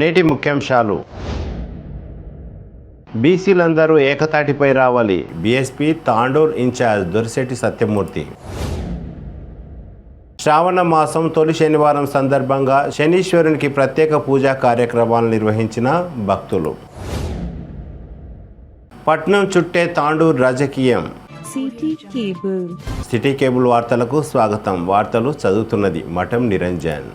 నేటి ముఖ్యాంశాలు. బీసీలందరూ ఏకతాటిపై రావాలి. BSP Tandur in-charge Dorishetti Satyamurthy. శ్రావణ మాసం తొలి శనివారం సందర్భంగా శనీశ్వరునికి ప్రత్యేక పూజా కార్యక్రమాలు నిర్వహించిన భక్తులు. పట్నం చుట్టే తాండూర్ రాజకీయం. సిటీ కేబుల్ వార్తలకు స్వాగతం. వార్తలు చదువుతున్నది మఠం నిరంజన్.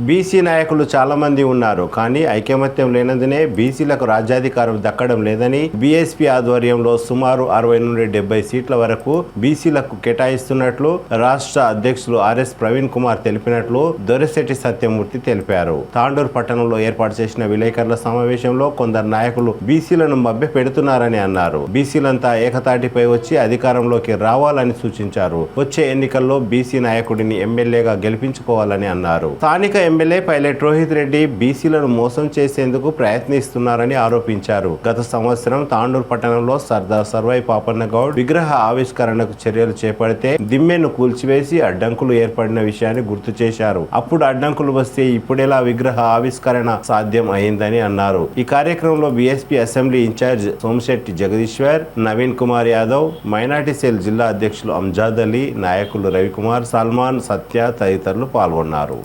బీసీ నాయకులు చాలామంది ఉన్నారు, కానీ ఐకమత్యం లేనందునే బీసీలకు రాజ్యాధికారం దక్కడం లేదని బీఎస్పీ ఆధ్వర్యంలో సుమారు 60 నుండి 70 సీట్ల వరకు బీసీలకు కేటాయిస్తున్నట్లు రాష్ట్ర అధ్యక్షులు ఆర్ఎస్ ప్రవీణ్ కుమార్ తెలిపినట్లు దొరిశెట్టి సత్యమూర్తి తెలిపారు. తాండూర్ పట్టణంలో ఏర్పాటు చేసిన విలేకరుల సమావేశంలో కొందరు నాయకులు బీసీలను మభ్య పెడుతున్నారని అన్నారు. బీసీలంతా ఏకతాటిపై వచ్చి అధికారంలోకి రావాలని సూచించారు. వచ్చే ఎన్నికల్లో బీసీ నాయకుడిని ఎమ్మెల్యేగా గెలిపించుకోవాలని అన్నారు. స్థానిక ఎమ్మెల్యే పైలట్ రోహిత్ రెడ్డి బీసీలను మోసం చేసేందుకు ప్రయత్నిస్తున్నారని ఆరోపించారు. గత సంవత్సరం తాండూర్ పట్టణంలో సర్దార్ సర్వాయి పాపన్న గౌడ్ విగ్రహ ఆవిష్కరణకు చర్యలు చేపడితే దిమ్మెను కూల్చివేసి అడ్డంకులు ఏర్పడిన విషయాన్ని గుర్తు చేశారు. అప్పుడు అడ్డంకులు వస్తే ఇప్పుడెలా విగ్రహ ఆవిష్కరణ సాధ్యం అయిందని అన్నారు. ఈ కార్యక్రమంలో BSP assembly in-charge Somashetti Jagadishwar, Naveen Kumar Yadav, minority cell జిల్లా అధ్యక్షులు అంజాద్ అలీ, నాయకులు రవికుమార్, సల్మాన్, సత్య తదితరులు పాల్గొన్నారు.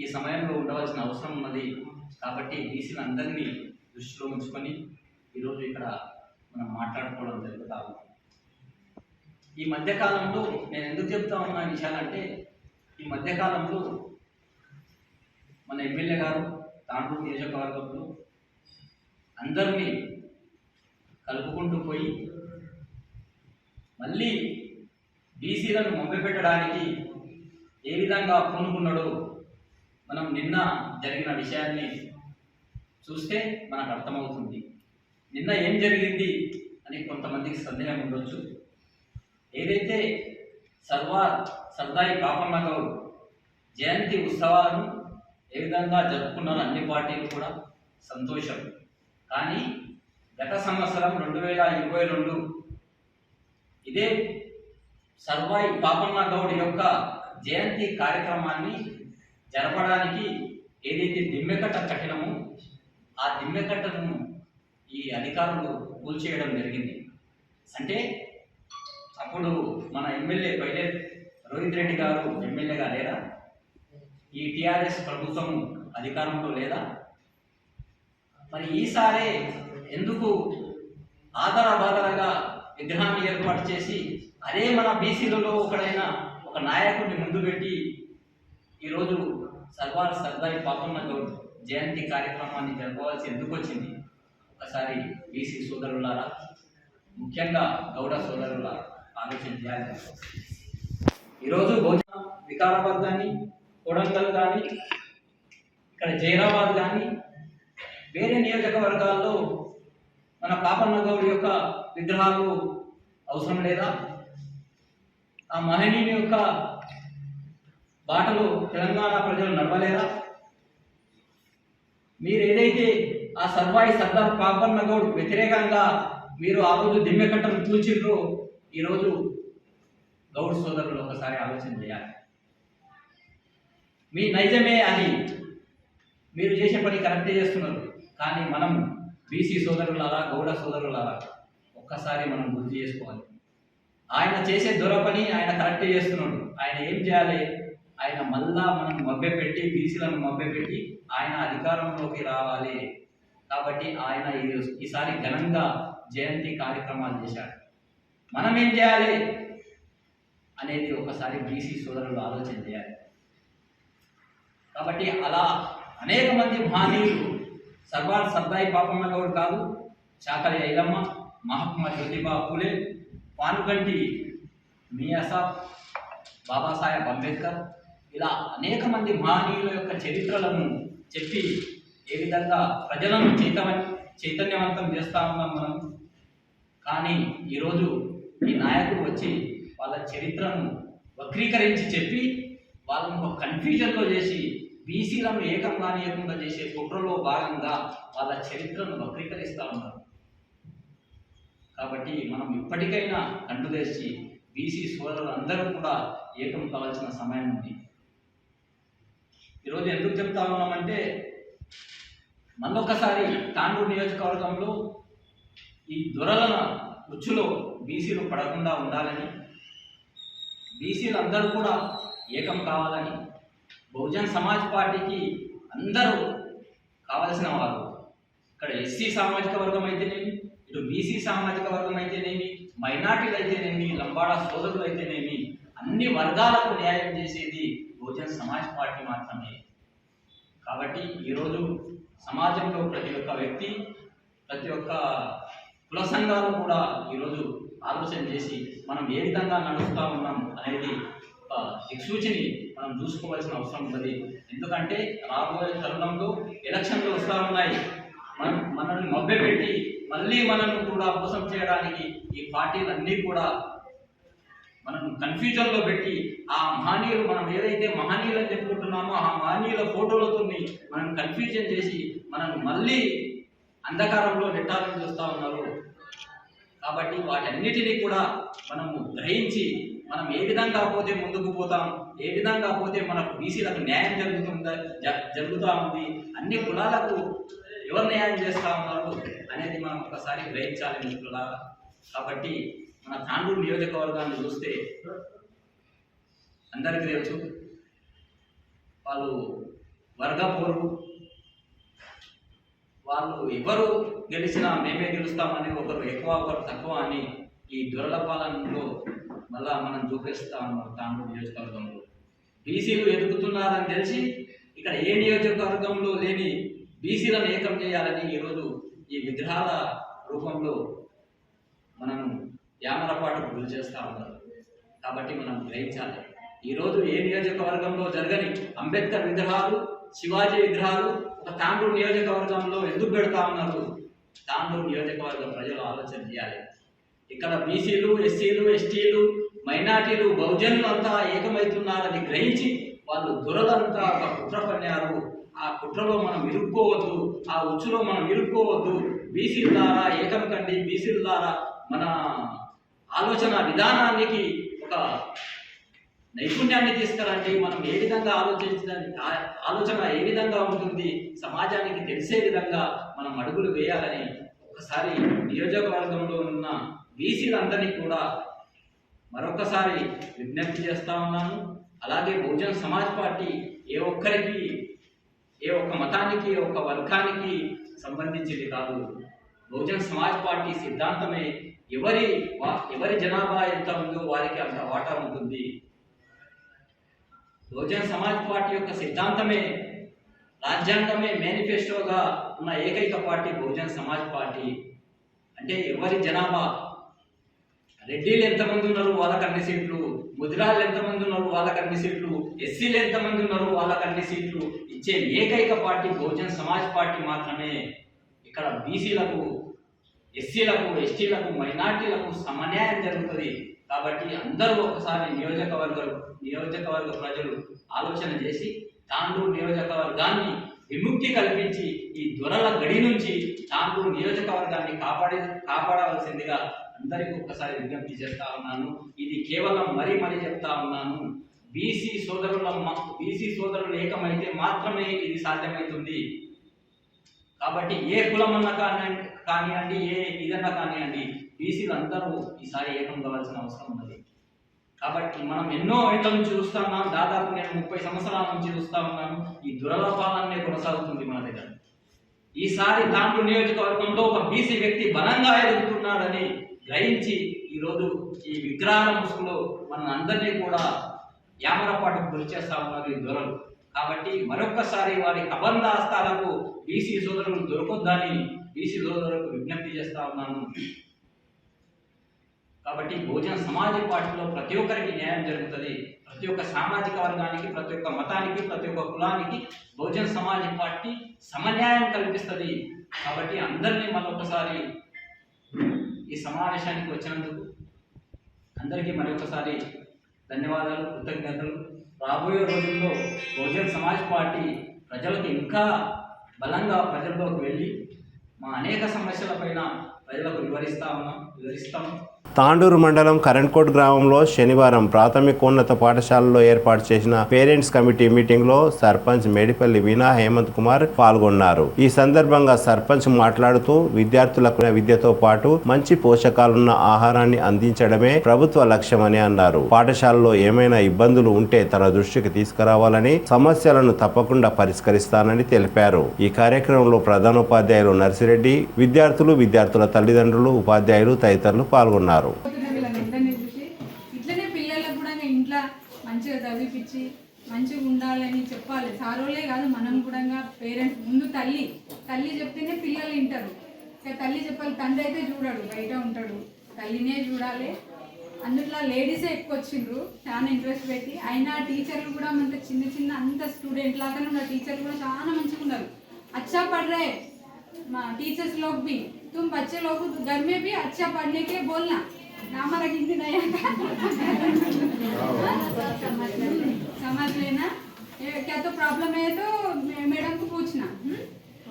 ఈ సమయంలో ఉండవలసిన అవసరం ఉన్నది కాబట్టి బీసీలందరినీ దృష్టిలో ఉంచుకొని ఈరోజు ఇక్కడ మనం మాట్లాడుకోవడం జరుగుతాము. ఈ మధ్యకాలంలో నేను ఎందుకు చెప్తా ఉన్న విషయాలంటే, ఈ మధ్యకాలంలో మన ఎమ్మెల్యే గారు తాండూరు నియోజకవర్గంలో అందరినీ కలుపుకుంటూ పోయి మళ్ళీ బీసీలను మభ్యపెట్టడానికి ఏ విధంగా పూనుకున్నాడో మనం నిన్న జరిగిన విషయాన్ని చూస్తే మనకు అర్థమవుతుంది. నిన్న ఏం జరిగింది అని కొంతమందికి సందేహం ఉండొచ్చు. ఏదైతే సర్దాయి పాపన్న గౌడ్ జయంతి ఉత్సవాలను ఏ విధంగా జరుపుకున్నారో అన్ని పార్టీలు కూడా సంతోషం. కానీ గత సంవత్సరం 2022 ఇదే సర్వాయి పాపన్న గౌడ్ యొక్క జయంతి కార్యక్రమాన్ని జరపడానికి ఏదైతే దిమ్మెకట్ట కట్టినమో ఆ దిమ్మెకట్టను ఈ అధికారులు కూల్చేయడం జరిగింది. అంటే అప్పుడు మన ఎమ్మెల్యే పైలట్ రోహిత్ రెడ్డి గారు ఎమ్మెల్యేగా లేరా? ఈ టీఆర్ఎస్ ప్రభుత్వం అధికారంలో లేదా? మరి ఈసారే ఎందుకు ఆధారబాధరగా విగ్రహాన్ని ఏర్పాటు చేసి అదే మన బీసీలలో ఒకడైనా ఒక నాయకుడిని ముందు పెట్టి ఈరోజు సర్దాయి పాపన్న గౌడ్ జయంతి కార్యక్రమాన్ని జరపవలసి ఎందుకు వచ్చింది? ఒకసారి బీసీ సోదరులారా, ముఖ్యంగా గౌడ సోదరులారా ఆలోచన చేయాలి. ఈరోజు వికారాబాద్ కానీ, కొడంగల్ కానీ, ఇక్కడ జైరాబాద్ కానీ, వేరే నియోజకవర్గాల్లో మన పాపన్న గౌడ్ యొక్క విగ్రహాలు అవసరం లేదా? ఆ మహనీయుని యొక్క బాటలు తెలంగాణ ప్రజలు నడవలేరా? మీరు ఏదైతే ఆ సర్దార్ పాపన్న గౌడ్ వ్యతిరేకంగా మీరు ఆ రోజు దిమ్మెకట్టను కూల్చిండ్రో ఈరోజు గౌడ్ సోదరులు ఒకసారి ఆలోచన చేయాలి. మీ నైజమే అని మీరు చేసే పని కరెక్టే చేస్తున్నారు, కానీ మనం బీసీ సోదరులారా, గౌడ సోదరులారా ఒక్కసారి మనం గుర్తు చేసుకోవాలి. ఆయన చేసే దొర పని ఆయన కరెక్టే చేస్తున్నాడు. ఆయన ఏం చేయాలి? ఆయన మళ్ళా మనం మభ్యపెట్టి బీసీలను మభ్యపెట్టి ఆయన అధికారంలోకి రావాలి. కాబట్టి ఆయన ఈసారి ఘనంగా జయంతి కార్యక్రమాలు చేశాడు. మనం ఏం చేయాలి అనేది ఒకసారి బీసీ సోదరులు ఆలోచన చేయాలి. కాబట్టి అలా అనేక మంది మహనీయులు సర్దాయి పాపన్న గౌడ్ కాదు, చాకలి ఐలమ్మ, మహాత్మా జ్యోతిబా పూలే, పానుగంటి మియాసాబ్, బాబాసాహెబ్ అంబేద్కర్, ఇలా అనేక మంది మహనీయుల యొక్క చరిత్రలను చెప్పి ఏ విధంగా ప్రజలను చైతన్యవంతం చేస్తూ ఉన్నాం మనం. కానీ ఈరోజు ఈ నాయకుడు వచ్చి వాళ్ళ చరిత్రను వక్రీకరించి చెప్పి వాళ్ళను ఒక కన్ఫ్యూజన్లో చేసి బీసీలను ఏకం కానీయకుండా చేసే కుట్రలో భాగంగా వాళ్ళ చరిత్రను వక్రీకరిస్తూ ఉన్నారు. కాబట్టి మనం ఇప్పటికైనా కంటు తెచ్చి బీసీ సోదరులు అందరూ కూడా ఏకం కావాల్సిన సమయం ఉంది. ఈరోజు ఎందుకు చెప్తా ఉన్నామంటే, మళ్ళొకసారి తాండూరు నియోజకవర్గంలో ఈ దొరల ఉచ్చులో బీసీలు పడకుండా ఉండాలని, బీసీలు అందరూ కూడా ఏకం కావాలని, బహుజన్ సమాజ్ పార్టీకి అందరూ కావలసిన వారు. ఇక్కడ ఎస్సీ సామాజిక వర్గం అయితేనేమి, ఇటు బీసీ సామాజిక వర్గం అయితేనేమి, మైనార్టీలు అయితేనేమి, లంబాడా సోదరులు అయితేనేమి, అన్ని వర్గాలకు న్యాయం చేసేది బహుజన్ సమాజ్ పార్టీ మాత్రమే. కాబట్టి ఈరోజు సమాజంలో ప్రతి ఒక్క వ్యక్తి, ప్రతి ఒక్క కుల సంఘాలు కూడా ఈరోజు ఆలోచన చేసి మనం ఏ విధంగా నడుస్తూ ఉన్నాం అనేది ఒక దిక్సూచిని మనం చూసుకోవాల్సిన అవసరం ఉన్నది. ఎందుకంటే రాబోయే తరుణంలో ఎలక్షన్లు వస్తూ ఉన్నాయి. మనల్ని మభ్యపెట్టి మళ్ళీ మనల్ని కూడా మోసం చేయడానికి ఈ పార్టీలన్నీ కూడా మనం కన్ఫ్యూజన్లో పెట్టి ఆ మహనీయులు, మనం ఏదైతే మహనీయులు అని చెప్పుకుంటున్నామో ఆ మహనీయుల ఫోటోలతో మనం కన్ఫ్యూజన్ చేసి మనం మళ్ళీ అంధకారంలో నెట్టాలని చూస్తూ ఉన్నారు. కాబట్టి వాటన్నిటినీ కూడా మనము గ్రహించి మనం ఏ విధంగా పోతే ముందుకు పోతాం, ఏ విధంగా పోతే మనకు బీసీలకు న్యాయం జరుగుతూ ఉంది, అన్ని కులాలకు ఎవరు న్యాయం చేస్తూ ఉన్నారు అనేది మనం ఒకసారి గ్రహించాలి మిత్రులారా. కాబట్టి మన తాండూరు నియోజకవర్గాన్ని చూస్తే అందరికీ తెలుసు, వాళ్ళు వర్గపోరు, వాళ్ళు ఎవరు గెలిచినా మేమే గెలుస్తామని, ఒకరు ఎక్కువ ఒకరు తక్కువ అని ఈ దొరల పాలనలో మళ్ళా మనం చూపిస్తా ఉన్నాం. తాండూరు నియోజకవర్గంలో బీసీలు ఎదుగుతున్నారని తెలిసి ఇక్కడ ఏ నియోజకవర్గంలో లేని బీసీలను ఏకం చేయాలని ఈరోజు ఈ విగ్రహాల రూపంలో మనం యామరపాటుకు గురి చేస్తూ ఉన్నారు. కాబట్టి మనం గ్రహించాలి, ఈరోజు ఏ నియోజకవర్గంలో జరగని అంబేద్కర్ విగ్రహాలు, శివాజీ విగ్రహాలు ఒక తాండూరు నియోజకవర్గంలో ఎందుకు పెడతా ఉన్నారు? తాండూరు నియోజకవర్గ ప్రజలు ఆలోచన చేయాలి. ఇక్కడ బీసీలు, ఎస్సీలు, ఎస్టీలు, మైనార్టీలు, బహుజనులు అంతా ఏకమవుతున్నారని గ్రహించి వాళ్ళు దొరలంతా ఒక కుట్ర పన్నారు. ఆ కుట్రలో మనం ఇరుక్కోవద్దు, ఆ ఉచ్చులో మనం ఇరుక్కోవద్దు. బీసీల ద్వారా ఏకం కండి, బీసీల ద్వారా మన ఆలోచన విధానానికి ఒక నైపుణ్యాన్ని తీసుకురండి. మనం ఏ విధంగా ఆలోచన ఏ విధంగా ఉంటుంది, సమాజానికి తెలిసే విధంగా మనం అడుగులు వేయాలని ఒకసారి నియోజకవర్గంలో ఉన్న బీసీలందరినీ కూడా మరొకసారి విజ్ఞప్తి చేస్తూ ఉన్నాను. అలాగే బహుజన్ సమాజ్ పార్టీ ఏ ఒక్కరికి, ఏ ఒక్క మతానికి, ఏ ఒక్క వర్గానికి సంబంధించింది కాదు. బహుజన్ సమాజ్ పార్టీ సిద్ధాంతమే ఎవరి జనాభా ఎంత ఉందో వారికి అంత వాటా ఉంటుంది. బహుజన్ సమాజ్ పార్టీ యొక్క సిద్ధాంతమే, రాజ్యాంగమే మేనిఫెస్టోగా ఉన్న ఏకైక పార్టీ బహుజన్ సమాజ్ పార్టీ. అంటే ఎవరి జనాభా, రెడ్డిలు ఎంతమంది ఉన్నారు వాళ్ళకి అన్ని సీట్లు, ముదిరాళ్ళు ఎంతమంది ఉన్నారు వాళ్ళకి అన్ని సీట్లు, ఎస్సీలు ఎంతమంది ఉన్నారు వాళ్ళకి అన్ని సీట్లు ఇచ్చే ఏకైక పార్టీ బహుజన్ సమాజ్ పార్టీ మాత్రమే. ఇక్కడ బీసీలకు, ఎస్సీలకు, ఎస్టీలకు, మైనార్టీలకు సమన్యాయం జరుగుతుంది. కాబట్టి అందరూ ఒకసారి నియోజకవర్గ ప్రజలు ఆలోచన చేసి తాండూరు నియోజకవర్గాన్ని విముక్తి కల్పించి ఈ దొరల గడి నుంచి తాండూరు నియోజకవర్గాన్ని కాపాడవలసిందిగా అందరికీ ఒక్కసారి విజ్ఞప్తి చేస్తా ఉన్నాను. ఇది కేవలం మరీ చెప్తా ఉన్నాను. బీసీ సోదరులు ఏకమైతే మాత్రమే ఇది సాధ్యమవుతుంది. కాబట్టి ఏ కులమన్నా కానివ్వండి, ఏ ఇదన్నా కానివ్వండి, బీసీలు అందరూ ఈసారి ఏకం కావాల్సిన అవసరం ఉన్నది. కాబట్టి మనం ఎన్నో ఏళ్ళ నుంచి చూస్తా ఉన్నాం, దాదాపు నేను 30 సంవత్సరాల నుంచి చూస్తా ఉన్నాను. ఈ దురలపాలనే కొనసాగుతుంది మన దగ్గర. ఈసారి తాండూరు నియోజకవర్గంలో ఒక బీసీ వ్యక్తి బలంగా ఎదుగుతున్నాడని గ్రహించి ఈరోజు ఈ విగ్రహాల ముసుగులో మన అందరినీ కూడా యామరపాటుకు గురి చేస్తా ఉన్నారు ఈ దొరలు. కాబట్టి మరొక్కసారి వారి అబంధాస్తాలకు బీసీ సోదరులు దొరకొద్దని బీసీ సోదరులకు విజ్ఞప్తి చేస్తా ఉన్నాను. కాబట్టి బహుజన్ సమాజ్ పార్టీలో ప్రతి ఒక్కరికి న్యాయం జరుగుతుంది. ప్రతి ఒక్క సామాజిక వర్గానికి, ప్రతి ఒక్క మతానికి, ప్రతి ఒక్క కులానికి బహుజన్ సమాజ్ పార్టీ సమన్యాయం కల్పిస్తుంది. కాబట్టి అందరినీ మరొకసారి ఈ సమావేశానికి వచ్చినందుకు అందరికీ మరొకసారి ధన్యవాదాలు, కృతజ్ఞతలు. రాబోయే రోజుల్లో బహుజన్ సమాజ్ పార్టీ ప్రజలకు ఇంకా బలంగా ప్రజల్లోకి వెళ్ళి మా అనేక సమస్యలపైన ప్రజలకు వివరిస్తాము. తాండూరు మండలం కరెంట్కోట్ గ్రామంలో శనివారం ప్రాథమికోన్నత పాఠశాలలో ఏర్పాటు చేసిన పేరెంట్స్ కమిటీ మీటింగ్ లో సర్పంచ్ మేడిపల్లి వీణా హేమంత్ కుమార్ పాల్గొన్నారు. ఈ సందర్భంగా సర్పంచ్ మాట్లాడుతూ విద్యార్థులకు విద్యతో పాటు మంచి పోషకాలున్న ఆహారాన్ని అందించడమే ప్రభుత్వ లక్ష్యమని అన్నారు. పాఠశాలలో ఏమైనా ఇబ్బందులు ఉంటే తన దృష్టికి తీసుకురావాలని, సమస్యలను తప్పకుండా పరిష్కరిస్తానని తెలిపారు. ఈ కార్యక్రమంలో ప్రధానోపాధ్యాయులు నర్సిరెడ్డి, విద్యార్థుల తల్లిదండ్రులు, ఉపాధ్యాయులు తదితరులు పాల్గొన్నారు. ఇట్లనే పిల్లలకు కూడా ఇంట్లో మంచిగా చదివిపించి మంచిగా ఉండాలని చెప్పాలి. సారోలే కాదు, మనం కూడా పేరెంట్స్ ముందు తల్లి చెప్తేనే పిల్లలు వింటారు. తల్లి చెప్పాలి. తండ్రి అయితే చూడాడు, బయట ఉంటాడు. తల్లినే చూడాలి. అందుట్లో లేడీసే ఎక్కువ వచ్చిండ్రు, చాలా ఇంట్రెస్ట్ పెట్టి. అయినా టీచర్లు కూడా అంత చిన్న అంత స్టూడెంట్ లాగానే ఉన్నారు. టీచర్లు కూడా చాలా మంచిగా ఉన్నారు. अच्छा पढ़ रहे टीचर्स लोग भी, तुम बच्चे लोग घर में भी अच्छा पढ़ने के बोलना. हमारा हिंदी नहीं आता, समझ लेना. क्या तो प्रॉब्लम है तो मैडम को पूछना.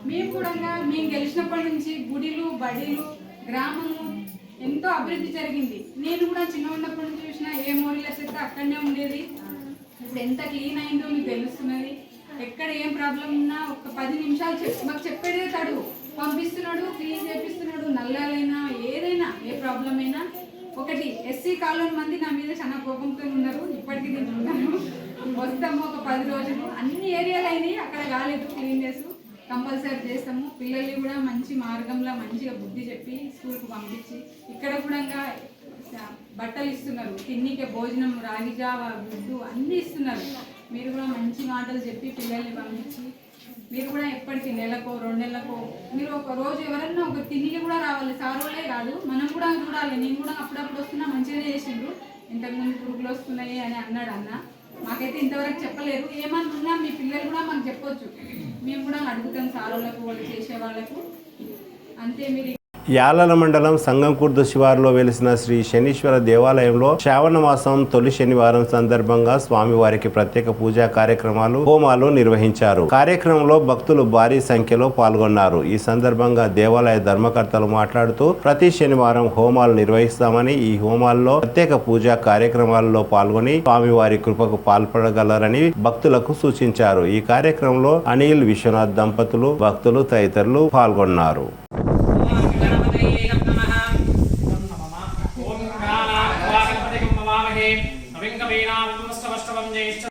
మేము కూడా మేము గెలిచినప్పటి నుంచి గుడిలు, బడిలు, గ్రామము ఎంతో అభివృద్ధి జరిగింది. నేను కూడా చిన్న ఉన్నప్పటి నుంచి చూసిన ఏ మోరీల చెత్త అక్కడనే ఉండేది. ఇప్పుడు ఎంత క్లీన్ అయిందో మీకు తెలుస్తున్నది. ఎక్కడ ఏం ప్రాబ్లం ఉన్నా ఒక 10 నిమిషాలు మాకు చెప్పేదే తడువు పంపిస్తున్నాడు, క్లీన్ చేపిస్తున్నాడు. నల్లాలైనా ఏదైనా ఏ ప్రాబ్లం అయినా. ఒకటి ఎస్సీ కాలనీ మంది నా మీద చాలా కోపంతో ఉన్నారు. ఇప్పటికీ నేను ఉన్నాను. వస్తాము ఒక 10 రోజులు. అన్ని ఏరియాలు అయినాయి, అక్కడ కాలేదు. క్లీన్ చేసి కంపల్సరీ చేస్తాము. పిల్లల్ని కూడా మంచి మార్గంలో మంచిగా బుద్ధి చెప్పి స్కూల్కి పంపించి ఇక్కడ కూడా బట్టలు ఇస్తున్నారు, తిన్నీకే భోజనం, రాగి జావ, గుడ్డు అన్నీ ఇస్తున్నారు. మీరు కూడా మంచి మాటలు చెప్పి పిల్లల్ని పంపించి మీరు కూడా ఎప్పటికీ నెలకో 2 నెలలకో మీరు ఒక రోజు ఎవరన్నా ఒక తిండికి కూడా రావాలి. సారోలే కాదు, మనం కూడా చూడాలి. నేను కూడా అప్పుడప్పుడు వస్తున్నా, మంచిగానే చేసిండ్రు. ఇంతకుముందు పురుగులు వస్తున్నాయి అని అన్నాడు అన్న. మాకైతే ఇంతవరకు చెప్పలేరు. ఏమన్నా ఉన్నా మీ పిల్లలు కూడా మాకు చెప్పొచ్చు. మేము కూడా అడుగుతాం సారోలకు, వాళ్ళు చేసే వాళ్ళకు. అంతే. మీరు యాలల మండలం సంగంకుర్దు శివారులో వెలిసిన శ్రీ శనీశ్వర దేవాలయంలో శ్రావణ మాసం తొలి శనివారం సందర్భంగా స్వామివారికి ప్రత్యేక పూజా కార్యక్రమాలు, హోమాలు నిర్వహించారు. కార్యక్రమంలో భక్తులు భారీ సంఖ్యలో పాల్గొన్నారు. ఈ సందర్భంగా దేవాలయ ధర్మకర్తలు మాట్లాడుతూ ప్రతి శనివారం హోమాలు నిర్వహిస్తామని, ఈ హోమాల్లో ప్రత్యేక పూజా కార్యక్రమాల్లో పాల్గొని స్వామివారి కృపకు పాల్పడగలరని భక్తులకు సూచించారు. ఈ కార్యక్రమంలో అనిల్, విశ్వనాథ్ దంపతులు, భక్తులు తదితరులు పాల్గొన్నారు.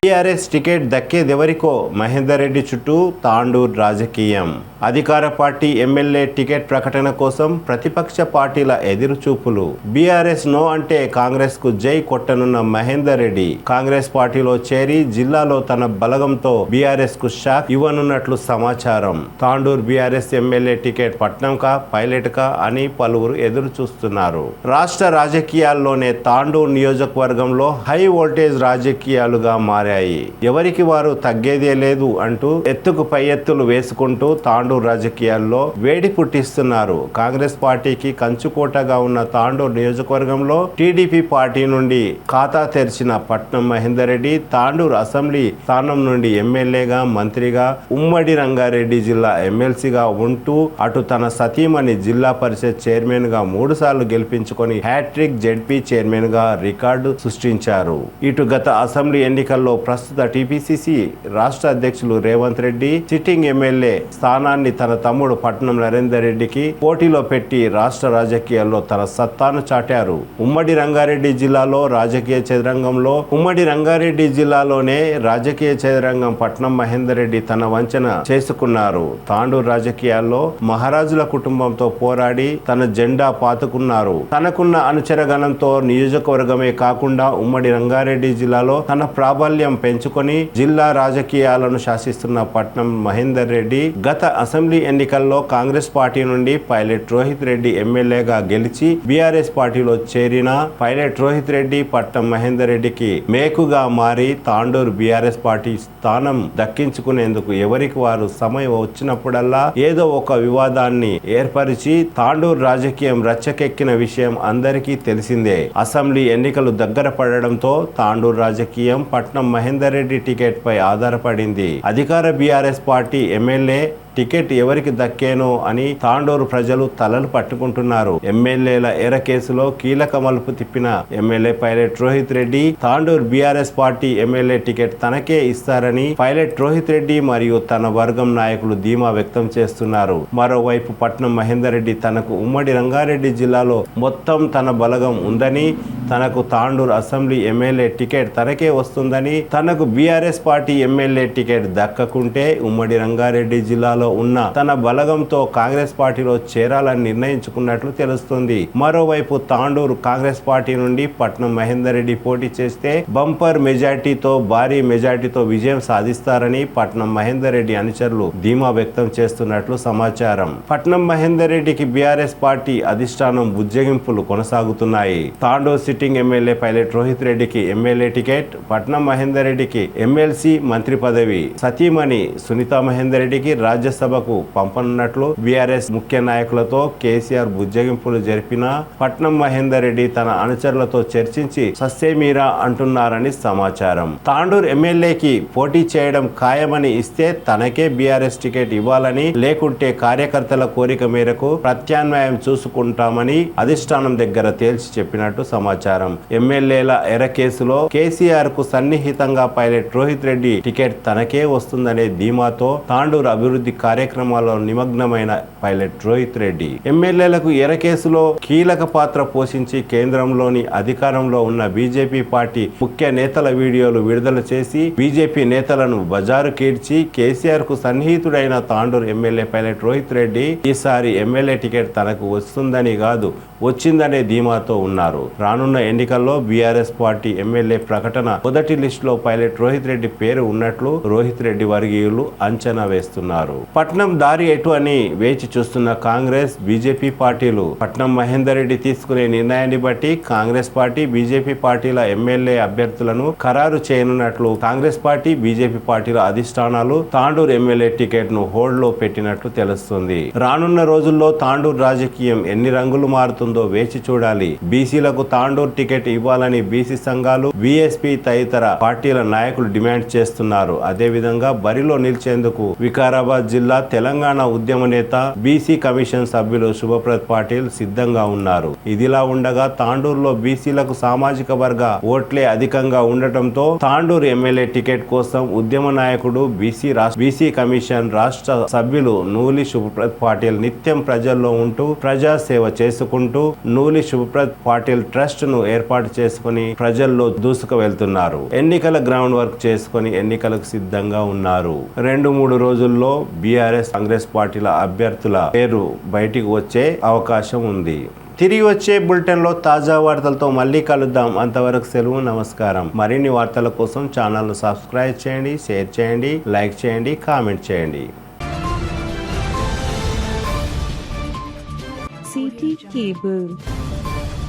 టీఆర్ఎస్ టికెట్ దక్కేదెవరికో మహేందర్ రెడ్డి చుట్టూ తాండూర్ రాజకీయం. అధికార పార్టీ ఎమ్మెల్యే టికెట్ ప్రకటన కోసం ప్రతిపక్ష పార్టీల ఎదురుచూపులు. బీఆర్ఎస్ నో అంటే కాంగ్రెస్ కు జై కొట్టనున్న మహేందర్ రెడ్డి కాంగ్రెస్ పార్టీలో చేరి జిల్లాలో తన బలగంతో బీఆర్ఎస్ కు షాక్ ఇవ్వనున్నట్లు సమాచారం. తాండూర్ బీఆర్ఎస్ ఎమ్మెల్యే టికెట్ పట్నంకా, పైలట్కా అని పలువురు ఎదురు చూస్తున్నారు. రాష్ట్ర రాజకీయాల్లోనే తాండూర్ నియోజకవర్గంలో హై వోల్టేజ్ రాజకీయాలుగా మారాయి. ఎవరికి వారు తగ్గేదే లేదు అంటూ ఎత్తుకు పై ఎత్తులు వేసుకుంటూ తాండూర్ రాజకీయాల్లో వేడి పుట్టిస్తున్నారు. కాంగ్రెస్ పార్టీకి కంచుకోటగా ఉన్న తాండూర్ నియోజకవర్గంలో టీడీపీ పార్టీ నుండి ఖాతా తెరిచిన పట్నం మహేందర్ రెడ్డి తాండూర్ అసెంబ్లీ స్థానం నుండి ఎమ్మెల్యేగా, మంత్రిగా, ఉమ్మడి రంగారెడ్డి జిల్లా ఎమ్మెల్సీగా ఉంటూ అటు తన సతీమణి జిల్లా పరిషత్ చైర్మన్ గా 3 సార్లు గెలిపించుకొని హ్యాట్రిక్ జెడ్పీ చైర్మన్ గా రికార్డు సృష్టించారు. ఇటు గత అసెంబ్లీ ఎన్నికల్లో ప్రస్తుత టీపీసీసీ రాష్ట్ర అధ్యక్షులు రేవంత్ రెడ్డి సిట్టింగ్ ఎమ్మెల్యే స్థానాన్ని తన తమ్ముడు పట్నం నరేందర్ రెడ్డికి పోటీలో పెట్టి రాష్ట్ర రాజకీయాల్లో తన సత్తాను చాటారు. ఉమ్మడి రంగారెడ్డి జిల్లాలోనే రాజకీయ చదరంగం పట్నం మహేందర్ రెడ్డి తన వంచన చేసుకున్నారు. తాండూరు రాజకీయాల్లో మహారాజుల కుటుంబంతో పోరాడి తన జెండా పాతుకున్నారు. తనకున్న అనుచరగణంతో నియోజకవర్గమే కాకుండా ఉమ్మడి రంగారెడ్డి జిల్లాలో తన ప్రాబల్యం పెంచుకొని జిల్లా రాజకీయాలను శాసిస్తున్న పట్నం మహేందర్ రెడ్డి గత అసెంబ్లీ ఎన్నికల్లో కాంగ్రెస్ పార్టీ నుండి పైలట్ రోహిత్ రెడ్డి ఎమ్మెల్యేగా గెలిచి బీఆర్ఎస్ పార్టీలో చేరిన పైలట్ రోహిత్ రెడ్డి పట్నం మహేందర్ రెడ్డికి మేకుగా మారి తాండూరు బీఆర్ఎస్ పార్టీ స్థానం దక్కించుకునేందుకు ఎవరికి వారు సమయం వచ్చినప్పుడల్లా ఏదో ఒక వివాదాన్ని ఏర్పరిచి తాండూరు రాజకీయం రచ్చకెక్కిన విషయం అందరికీ తెలిసిందే. అసెంబ్లీ ఎన్నికలు దగ్గర పడడంతో తాండూరు రాజకీయం పట్నం మహేందర్ రెడ్డి టికెట్ పై ఆధారపడింది. అధికార బీఆర్ఎస్ పార్టీ ఎమ్మెల్యే టికెట్ ఎవరికి దక్కేనో అని తాండూరు ప్రజలు తలలు పట్టుకుంటున్నారు. ఎమ్మెల్యేల ఎర కేసులో కీలక మలుపు తిప్పిన MLA pilot Rohit Reddy Tandur BRS party MLA ticket తనకే ఇస్తారని పైలట్ రోహిత్ రెడ్డి మరియు తన వర్గం నాయకులు ధీమా వ్యక్తం చేస్తున్నారు. మరోవైపు పట్నం మహేందర్ రెడ్డి తనకు ఉమ్మడి రంగారెడ్డి జిల్లాలో మొత్తం తన బలగం ఉందని, తనకు తాండూరు అసెంబ్లీ ఎమ్మెల్యే టికెట్ తనకే వస్తుందని, తనకు బీఆర్ఎస్ పార్టీ ఎమ్మెల్యే టికెట్ దక్కకుంటే ఉమ్మడి రంగారెడ్డి జిల్లాలో ఉన్న తన బలగంతో కాంగ్రెస్ పార్టీలో చేరాలని నిర్ణయించుకున్నట్లు తెలుస్తుంది. మరోవైపు తాండూరు కాంగ్రెస్ పార్టీ నుండి పట్నం మహేందర్ రెడ్డి పోటీ చేస్తే బంపర్ మెజార్టీతో భారీ మెజార్టీతో విజయం సాధిస్తారని పట్నం మహేందర్ రెడ్డి అనుచరులు ధీమా వ్యక్తం చేస్తున్నట్లు సమాచారం. పట్నం మహేందర్ రెడ్డికి బీఆర్ఎస్ పార్టీ అధిష్టానం బుజ్జగింపులు కొనసాగుతున్నాయి. Tandur sitting MLA pilot Rohit రెడ్డికి ఎమ్మెల్యే టికెట్, పట్నం మహేందర్ రెడ్డికి ఎమ్మెల్సీ మంత్రి పదవి, సతీమణి సునీతా మహేందర్ రెడ్డికి రాజ్యసభకు పంపనున్నట్లు బీఆర్ఎస్ ముఖ్య నాయకులతో కేసీఆర్ బుజ్జగింపులు జరిపినా పట్నం మహేందర్ రెడ్డి తన అనుచరులతో చర్చించి సస్సేమీరా అంటున్నారని సమాచారం. తాండూరు ఎమ్మెల్యేకి పోటీ చేయడం ఖాయమని ఇస్తే తనకే బీఆర్ఎస్ టికెట్ ఇవ్వాలని, లేకుంటే కార్యకర్తల కోరిక మేరకు ప్రత్యామ్నాయం చూసుకుంటామని అధిష్టానం దగ్గర తేల్చి చెప్పినట్టు సమాచారం. ఎమ్మెల్యేల ఎర కేసులో కేసీఆర్ కు సన్నిహితంగా పైలట్ రోహిత్ రెడ్డి టికెట్ తనకే వస్తుందనే ధీమాతో తాండూరు అభివృద్ధి కార్యక్రమాల్లో నిమగ్నమైన పైలట్ రోహిత్ రెడ్డి ఎమ్మెల్యేలకు ఎర కేసులో కీలక పాత్ర పోషించి కేంద్రంలోని అధికారంలో ఉన్న బీజేపీ పార్టీ ముఖ్య నేతల వీడియోలు విడుదల చేసి బీజేపీ నేతలను బజారు కీడ్చి కేసీఆర్ కు సన్నిహితుడైన తాండూరు ఎమ్మెల్యే పైలట్ రోహిత్ రెడ్డి ఈసారి ఎమ్మెల్యే టికెట్ తనకు వస్తుందని కాదు వచ్చిందనే ధీమాతో ఉన్నారు. రానున్న ఎన్నికల్లో బీఆర్ఎస్ పార్టీ ఎమ్మెల్యే ప్రకటన మొదటి లిస్టులో పైలట్ రోహిత్ రెడ్డి పేరు ఉన్నట్లు రోహిత్ రెడ్డి వర్గీయులు అంచనా వేస్తున్నారు. పట్నం దారి ఎటు అని వేచి చూస్తున్న కాంగ్రెస్ బీజేపీ పార్టీలు పట్నం మహేందర్ రెడ్డి తీసుకునే నిర్ణయాన్ని బట్టి కాంగ్రెస్ పార్టీ బీజేపీ పార్టీల ఎమ్మెల్యే అభ్యర్థులను ఖరారు చేయనున్నట్లు కాంగ్రెస్ పార్టీ బీజేపీ పార్టీల అధిష్టానాలు తాండూరు ఎమ్మెల్యే టికెట్ ను హోల్డ్ లో పెట్టినట్లు తెలుస్తుంది. రానున్న రోజుల్లో తాండూరు రాజకీయం ఎన్ని రంగులు మారుతుందో వేచి చూడాలి. బీసీలకు తాండూరు టికెట్ ఇవ్వాలని బీసీ సంఘాలు, బీఎస్పీ తదితర పార్టీల నాయకులు డిమాండ్ చేస్తున్నారు. అదేవిధంగా బరిలో నిలిచేందుకు వికారాబాద్ జిల్లా తెలంగాణ ఉద్యమ నేత బీసీ కమిషన్ సభ్యులు శుభప్రద్ పాటిల్ సిద్ధంగా ఉన్నారు. ఇదిలా ఉండగా తాండూరులో బీసీలకు సామాజిక వర్గ ఓట్లే అధికంగా ఉండటంతో తాండూరు ఎమ్మెల్యే టికెట్ కోసం ఉద్యమ నాయకుడు బీసీ కమిషన్ రాష్ట్ర సభ్యులు నూలి శుభప్రద్ పాటిల్ నిత్యం ప్రజల్లో ఉంటూ ప్రజా సేవ చేసుకుంటూ నూలి శుభప్రద్ పాటిల్ ట్రస్ట్ ను ఏర్పాటు చేసుకుని ప్రజల్లో దూసుకు వెళ్తున్నారు. ఎన్నికల గ్రౌండ్ వర్క్ చేసుకుని ఎన్నికలకు సిద్ధంగా ఉన్నారు. 2-3 రోజుల్లో బీఆర్ఎస్ కాంగ్రెస్ పార్టీల అభ్యర్థుల పేరు బయటికి వచ్చే అవకాశం ఉంది. తిరిగి వచ్చే బులెటిన్లో తాజా వార్తలతో మళ్ళీ కలుద్దాం. అంతవరకు సెలవు, నమస్కారం. మరిన్ని వార్తల కోసం ఛానల్ను సబ్స్క్రైబ్ చేయండి, షేర్ చేయండి, లైక్ చేయండి, కామెంట్ చేయండి. CT Cable